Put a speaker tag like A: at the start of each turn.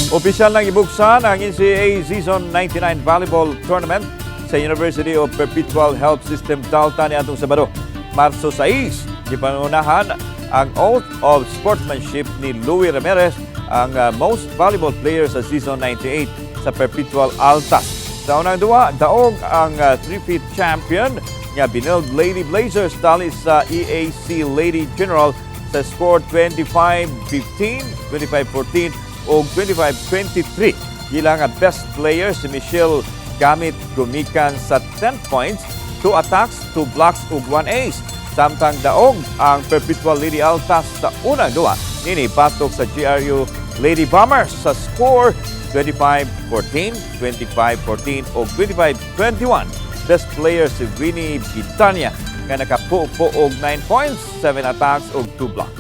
A: Opisyal ng gibuksan ang NCAA Season 99 Volleyball Tournament sa University of Perpetual Health System Dalta niadtong Sabado. Marso 6, Gipangunahan ang Oath of Sportsmanship ni Louie Ramirez, ang most valuable player sa Season 98 sa Perpetual Altas. Sa unang duwa, daog ang 3-peat champion nga Biniled Lady Blazers dali sa EAC Lady General sa score 25-15, 25-14 o 25-23. Gilang ang best player si Michelle gamit gumikan sa 10 points, 2 attacks, 2 blocks ug 1 ace. Samtang daog ang Perpetual Lady Altas sa unang duwa. Nini batok sa GRU Lady Bombers sa score 25-14, 25-14 o 25-21. Best player si Winnie Bitania nga nakapupo og 9 points, 7 attacks ug 2 blocks.